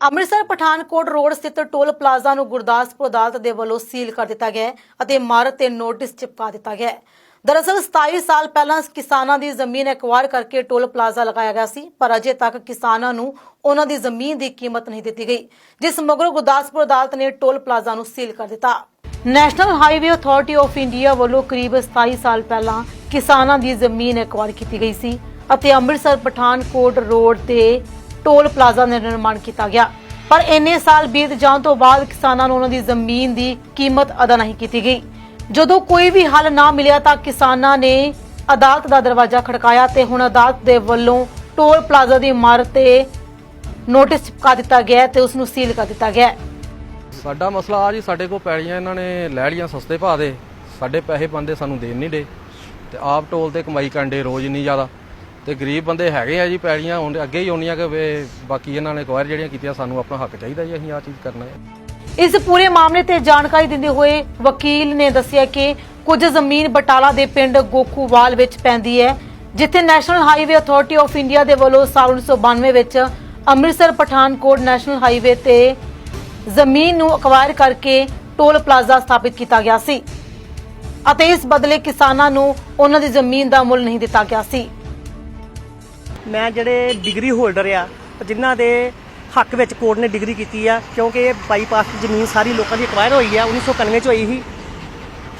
Amritsar Pathankot road ਸਥਿਤ toll plaza ਨੂੰ ਗੁਰਦਾਸਪੁਰ ਅਦਾਲਤ ਦੇ ਵੱਲੋਂ ਸੀਲ ਕਰ ਦਿੱਤਾ ਗਿਆ ਹੈ ਅਤੇ ਇਮਾਰਤ ਤੇ ਨੋਟਿਸ ਚਿਪਕਾ ਦਿੱਤਾ ਗਿਆ ਹੈ। दरअसल 27 साल पहला किसानों की जमीन एक्वायर करके टोल प्लाजा लगाया गया सी, पर अजे तक किसानों नूं उन्हां दी जमीन की कीमत नहीं दी गई, जिस मगरों गुरदासपुर अदालत ने टोल प्लाजा नूं सील कर दिता। National highway authority of India वालों करीब 27 साल पहला किसानों की जमीन एक्वायर की गई सी अते अमृतसर पठानकोट रोड ते टोल प्लाजा का निर्माण किया गया, पर इन्ने साल बीत जाने तो बाद किसानों नूं उन्हां दी जमीन की कीमत अदा नहीं की गई। ਜਦੋਂ ਕੋਈ ਵੀ ਹੱਲ ਨਾ ਮਿਲਿਆ ਤਾਂ ਕਿਸਾਨਾਂ ਨੇ ਅਦਾਲਤ ਦਾ ਦਰਵਾਜ਼ਾ ਖੜਕਾਇਆ ਤੇ ਹੁਣ ਅਦਾਲਤ ਦੇ ਵੱਲੋਂ ਟੋਲ ਪਲਾਜ਼ਾ ਦੀ ਇਮਾਰਤ ਤੇ ਨੋਟਿਸ ਚਿਪਕਾ ਦਿੱਤਾ ਗਿਆ ਤੇ ਉਸ ਨੂੰ ਸੀਲ ਕਰ ਦਿੱਤਾ ਗਿਆ। ਸਾਡਾ ਮਸਲਾ ਆ ਜੀ, ਸਾਡੇ ਕੋਲ ਪੈਲੀਆਂ ਇਹਨਾਂ ਨੇ ਲੈ ਲੀਆਂ ਸਸਤੇ ਭਾਅ ਦੇ, ਸਾਡੇ ਪੈਸੇ ਬੰਦੇ ਸਾਨੂੰ ਦੇਣ ਨਹੀਂ ਦੇ ਤੇ ਆਪ ਟੋਲ ਤੇ ਕਮਾਈ ਕਰਦੇ ਰੋਜ਼ ਇੰਨੀ ਜ਼ਿਆਦਾ ਤੇ ਗਰੀਬ ਬੰਦੇ ਹੈਗੇ ਆ ਜੀ। ਪੈਲੀਆਂ ਹੁਣ ਅੱਗੇ ਹੀ ਆਉਣੀਆਂ ਕਿ ਬਾਕੀ ਇਹਨਾਂ ਨੇ ਅਕਵਾਇਰ ਜਿਹੜੀਆਂ ਕੀਤੀਆਂ, ਸਾਨੂੰ ਆਪਣਾ ਹੱਕ ਚਾਹੀਦਾ ਜੀ, ਅਸੀਂ ਆਹ ਚੀਜ਼ ਕਰਨਾ ਹੈ। इस पूरे मामले ते जानकारी दिंदे हुए वकील ने दस्सिया कि कुछ जमीन बटाला दे पिंड गोखूवाल विच पैंदी है, जिथे national highway authority of India दे वल्लों साल 1992 विच अमृतसर पठानकोट नैशनल हाईवे ते जमीन नूं अक्वायर करके टोल प्लाजा स्थापित किया गया सी अते इस बदले किसानां नूं उन्हां दी जमीन दा मुल नहीं दिता गया सी। मैं जिहड़े डिग्री होल्डर आ जिन्हां दे हक विच कोर्ट ने डिग्री की है, क्योंकि बाईपास की जमीन सारी लोगों की एक्वायर हुई है 1991 हुई ही।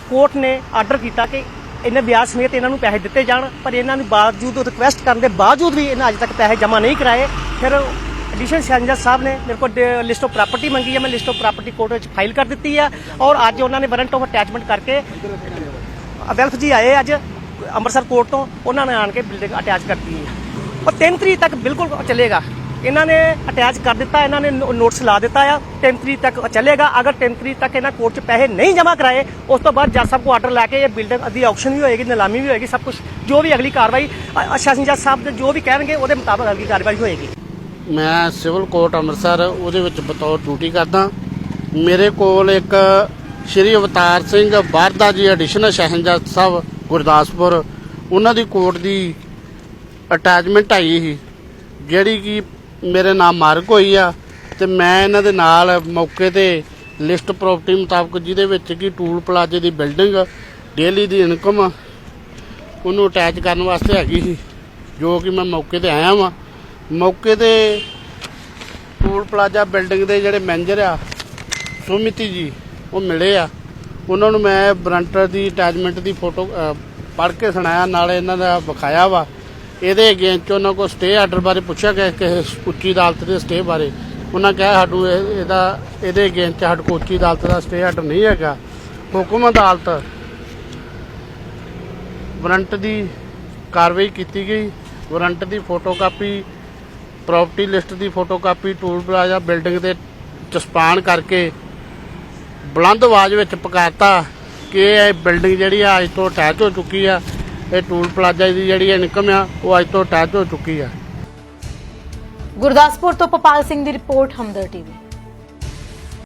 कोर्ट ने आर्डर किया कि इन्हें ब्याज समेत इन्होंने पैसे दिते जाण, पर इन्होंने बावजूद रिक्वेस्ट करने के बावजूद भी इन्हें अज तक पैसे जमा नहीं कराए। फिर एडिशनल सेशन जज साहब ने मेरे को लिस्ट ऑफ प्रॉपर्टी मंगी है, मैं लिस्ट ऑफ प्रॉपर्टी कोर्ट में फाइल कर दी है और अज उन्होंने वारंट ऑफ अटैचमेंट करके वेल्फ जी आए अज अमृतसर कोर्ट तो उन्होंने आन के बिल्डिंग अटैच कर दी है और 3 तरीक तक बिल्कुल चलेगा। इन्होंने अटैच कर दिता, इन्होंने नोटिस ला दिता है 3 तरीक तक चलेगा। अगर 3 तरीक तक इन्होंने कोर्ट से पैसे नहीं जमा कराए उस तो बाद जज साहब को आर्डर लैके ये बिल्डिंग अद्धी ऑक्शन भी होएगी, नीलामी भी होएगी, सब कुछ जो भी अगली कार्रवाई सेशन जज साहब जो भी कहेंगे वो मुताबिक अगली कार्रवाई होएगी। मैं सिविल कोर्ट अमृतसर ਉਹਦੇ ਵਿੱਚ ਬਤੌਰ ਡਿਊਟੀ ਕਰਦਾ। ਮੇਰੇ ਕੋਲ ਇੱਕ ਸ਼੍ਰੀ ਅਵਤਾਰ ਸਿੰਘ ਬਾਰਦਾ ਜੀ ਐਡੀਸ਼ਨਲ ਸੈਸ਼ਨ ਜੱਜ ਸਾਹਿਬ ਗੁਰਦਾਸਪੁਰ, ਉਹਨਾਂ ਦੀ ਕੋਰਟ ਦੀ ਅਟੈਚਮੈਂਟ ਆਈ ਸੀ ਜਿਹੜੀ ਕਿ ਮੇਰੇ ਨਾਮ ਮਾਰਕ ਹੋਈ ਆ ਤੇ ਮੈਂ ਇਹਨਾਂ ਦੇ ਨਾਲ ਮੌਕੇ ਤੇ ਲਿਸਟ ਪ੍ਰਾਪਰਟੀ ਮੁਤਾਬਕ ਜਿਹਦੇ ਵਿੱਚ ਕਿ ਟੂਲ ਪਲਾਜ਼ੇ ਦੀ ਬਿਲਡਿੰਗ ਡੇਲੀ ਦੀ ਇਨਕਮ ਉਹਨੂੰ ਅਟੈਚ ਕਰਨ ਵਾਸਤੇ ਹੈਗੀ ਸੀ, ਜੋ ਕਿ ਮੈਂ ਮੌਕੇ ਤੇ ਆਇਆ ਵਾਂ। ਮੌਕੇ ਤੇ ਟੂਲ ਪਲਾਜ਼ਾ ਬਿਲਡਿੰਗ ਦੇ ਜਿਹੜੇ ਮੈਨੇਜਰ ਆ ਸੁਮਿਤੀ ਜੀ ਉਹ ਮਿਲੇ ਆ, ਉਹਨਾਂ ਨੂੰ ਮੈਂ ਵਾਰੰਟ ਦੀ ਅਟੈਚਮੈਂਟ ਦੀ ਫੋਟੋ ਪੜ੍ਹ ਕੇ ਸੁਣਾਇਆ, ਨਾਲੇ ਇਹਨਾਂ ਦਾ ਵਿਖਾਇਆ ਵਾ। ਇਹਦੇ ਅਗੇਂਸਟ ਉਹਨਾਂ ਕੋਲ ਸਟੇ ਆਰਡਰ ਬਾਰੇ ਪੁੱਛਿਆ ਗਿਆ ਕਿ ਉੱਚੀ ਅਦਾਲਤ ਦੇ ਸਟੇ ਬਾਰੇ, ਉਹਨਾਂ ਕਿਹਾ ਸਾਨੂੰ ਇਹਦੇ ਅਗੇਂਸਟ ਸਾਡੇ ਕੋਲ ਉੱਚੀ ਅਦਾਲਤ ਦਾ ਸਟੇ ਆਰਡਰ ਨਹੀਂ ਹੈਗਾ। ਹੁਕਮ ਅਦਾਲਤ ਵਾਰੰਟ ਦੀ ਕਾਰਵਾਈ ਕੀਤੀ ਗਈ, ਵਾਰੰਟ ਦੀ ਫੋਟੋਕਾਪੀ, ਪ੍ਰਾਪਰਟੀ ਲਿਸਟ ਦੀ ਫੋਟੋਕਾਪੀ ਟੂਲ ਪਲਾਜ਼ਾ ਬਿਲਡਿੰਗ ਦੇ ਚਸਪਾਨ ਕਰਕੇ ਬੁਲੰਦ ਆਵਾਜ਼ ਵਿੱਚ ਪੁਕਾਰਤਾ ਕਿ ਇਹ ਬਿਲਡਿੰਗ ਜਿਹੜੀ ਆ ਅੱਜ ਤੋਂ ਅਟੈਚ ਹੋ ਚੁੱਕੀ ਆ, ਇਹ ਟੂਲ ਪਲਾਜ਼ਾ ਦੀ ਜਿਹੜੀ ਇਨਕਮ ਆ ਉਹ ਅੱਜ ਤੋਂ ਅਟੈਚ ਹੋ ਚੁੱਕੀ ਆ। ਗੁਰਦਾਸਪੁਰ ਤੋਂ ਪਪਾਲ ਸਿੰਘ ਦੀ ਰਿਪੋਰਟ, ਹਮਦਰ ਟੀਵੀ।